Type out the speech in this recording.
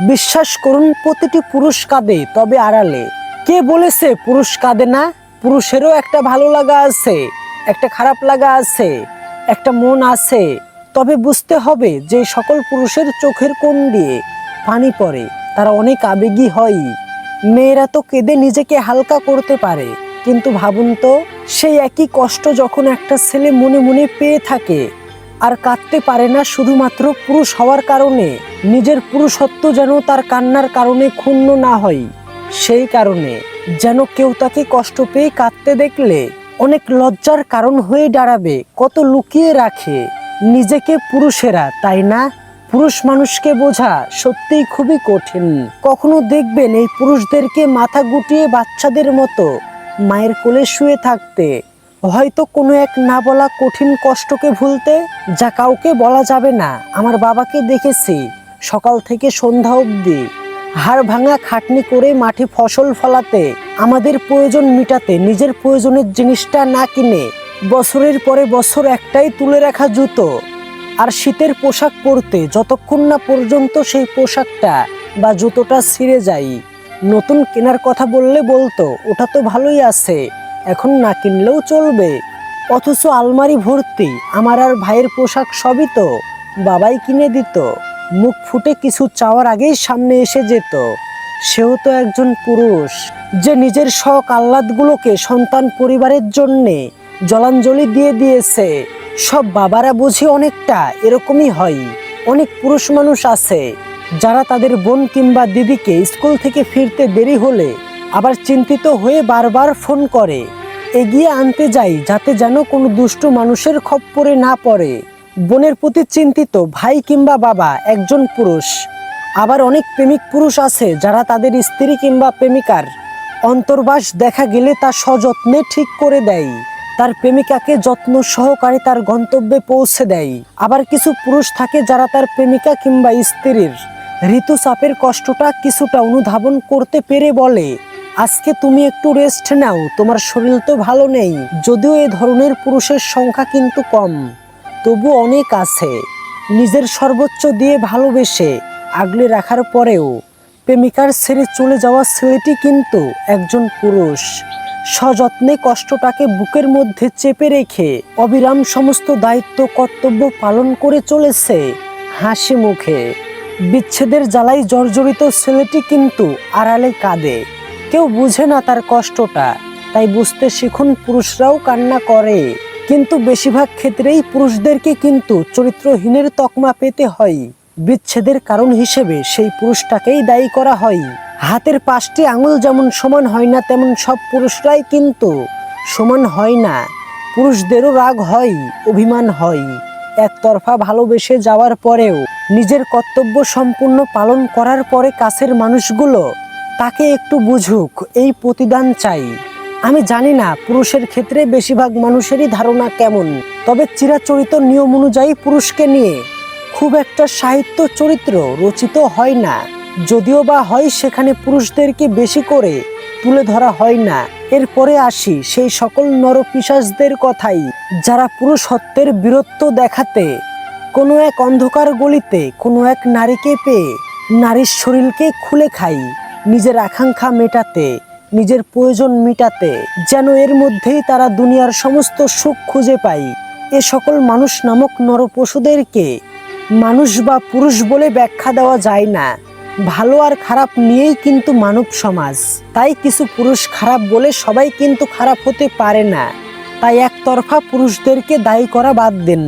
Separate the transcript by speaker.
Speaker 1: বিশ্বাস করুন, প্রতিটি পুরুষ কাঁদে, তবে আড়ালে। কে বলেছে পুরুষ কাঁদে না? পুরুষেরও একটা ভালো লাগা আছে, একটা খারাপ লাগা আছে, একটা মন আছে। তবে বুঝতে হবে যে সকল পুরুষের চোখের কোণ দিয়ে পানি পড়ে, তারা অনেক আবেগী হয়। মেয়েরা তো কেঁদে নিজেকে হালকা করতে পারে, কিন্তু ভাবুন তো, সেই একই কষ্ট যখন একটা ছেলে মনে মনে পেয়ে থাকে আর কাঁদতে পারে না, শুধুমাত্র পুরুষ হওয়ার কারণে, নিজের পুরুষত্ব যেন তার কান্নার কারণে ক্ষুণ্ণ না হয়। সেই কারণে যেন কেউ তাকে কষ্ট পেয়ে কাঁদতে দেখলে অনেক লজ্জার কারণ হয়ে দাঁড়াবে। কত লুকিয়ে রাখে নিজেকে পুরুষেরা, তাই না? পুরুষ মানুষকে বোঝা সত্যিই খুবই কঠিন। কখনো দেখবেন এই পুরুষদেরকে মাথা গুটিয়ে বাচ্চাদের মতো মায়ের কোলে শুয়ে থাকতে, হয়তো কোনো এক না বলা কঠিন কষ্টকে ভুলতে, যা কাউকে বলা যাবে না। আমার বাবাকে দেখেছি সকাল থেকে সন্ধ্যা অবধি হাড় ভাঙা খাটনি করে মাঠে ফসল ফলাতে, আমাদের প্রয়োজন মিটাতে, নিজের প্রয়োজনের জিনিসটা না কিনে বছরের পরে বছর একটাই তুলে রাখা জুতো আর শীতের পোশাক পরতে, যতক্ষণ না পর্যন্ত সেই পোশাকটা বা জুতোটা ছিঁড়ে যায়। নতুন কেনার কথা বললে বলতো ওটা তো ভালোই আছে, এখন না কিনলেও চলবে। অথচ আলমারি ভর্তি আমার আর ভাইয়ের পোশাক সবই তো বাবাই কিনে দিত। মুখ ফুটে কিছু চাওয়ার আগেই সামনে এসে যেত। সেও তো একজন পুরুষ, যে নিজের শখ আহ্লাদগুলোকে সন্তান পরিবারের জন্যে জলাঞ্জলি দিয়ে দিয়েছে। সব বাবারা বুঝি অনেকটা এরকমই হয়। অনেক পুরুষ মানুষ আছে যারা তাদের বোন কিংবা দিদিকে স্কুল থেকে ফিরতে দেরি হলে আবার চিন্তিত হয়ে বারবার ফোন করে, এগিয়ে আনতে যাই যাতে যেন কোনো দুষ্টু মানুষের খপ্পরে না পড়ে। বোনের প্রতি চিন্তিত ভাই কিংবা বাবা একজন পুরুষ। আবার অনেক প্রেমিক পুরুষ আছে যারা তাদের স্ত্রী কিংবা প্রেমিকার অন্তর্বাস দেখা গেলে তা সযত্নে ঠিক করে দেয়, তার প্রেমিকাকে যত্ন সহকারে তার গন্তব্যে পৌঁছে দেয়। আবার কিছু পুরুষ থাকে যারা তার প্রেমিকা কিংবা স্ত্রীর ঋতুচাপের কষ্টটা কিছুটা অনুধাবন করতে পেরে বলে, আজকে তুমি একটু রেস্ট নাও, তোমার শরীর তো ভালো নেই। যদিও এ ধরনের পুরুষের সংখ্যা কিন্তু কম, তবু অনেক আছে নিজের সর্বোচ্চ দিয়ে ভালোবেসে আগলে রাখার পরেও প্রেমিকার ছেড়ে চলে যাওয়া ছেলেটি কিন্তু একজন পুরুষ। সযত্নে কষ্টটাকে বুকের মধ্যে চেপে রেখে অবিরাম সমস্ত দায়িত্ব কর্তব্য পালন করে চলেছে হাসি মুখে। বিচ্ছেদের জ্বালায় জর্জরিত ছেলেটি কিন্তু আড়ালে কাঁদে, কেউ বুঝে না তার কষ্টটা। তাই বুঝতে শিখুন, পুরুষরাও কান্না করে, কিন্তু বেশিরভাগ ক্ষেত্রেই পুরুষদেরকে কিন্তু চরিত্রহীনের তকমা পেতে হয়। বিচ্ছেদের কারণ হিসেবে সেই পুরুষটাকেই দায়ী করা হয়। হাতের 5টি আঙুল যেমন সমান হয় না, তেমন সব পুরুষরাই কিন্তু সমান হয় না। পুরুষদেরও রাগ হয়, অভিমান হয়। একতরফা ভালোবেসে যাওয়ার পরেও নিজের কর্তব্য সম্পূর্ণ পালন করার পরে কাছের মানুষগুলো তাকে একটু বুঝুক, এই প্রতিদান চাই। আমি জানি না পুরুষের ক্ষেত্রে বেশিরভাগ মানুষেরই ধারণা কেমন, তবে চিরাচরিত নিয়ম অনুযায়ী পুরুষকে নিয়ে খুব একটা সাহিত্য চরিত্র রচিত হয় না। যদিও বা হয়, সেখানে পুরুষদেরকে বেশি করে তুলে ধরা হয় না। এরপরে আসি সেই সকল নরপিশাচদের কথাই, যারা পুরুষত্বের বীরত্ব দেখাতে কোনো এক অন্ধকার গলিতে কোনো এক নারীকে পেয়ে নারীর শরীরকে খুলে খাই, নিজের আকাঙ্ক্ষা মেটাতে, নিজের প্রয়োজন মিটাতে, যেন এর মধ্যেই তারা দুনিয়ার সমস্ত সুখ খুঁজে পায়। এ সকল মানুষ নামক নরপশুদেরকে মানুষ বা পুরুষ বলে ব্যাখ্যা দেওয়া যায় না। ভালো আর খারাপ নিয়েই কিন্তু মানব সমাজ। তাই কিছু পুরুষ খারাপ বলে সবাই কিন্তু খারাপ হতে পারে না। তাই একতরফা পুরুষদেরকে দায়ী করা বাদ দিন।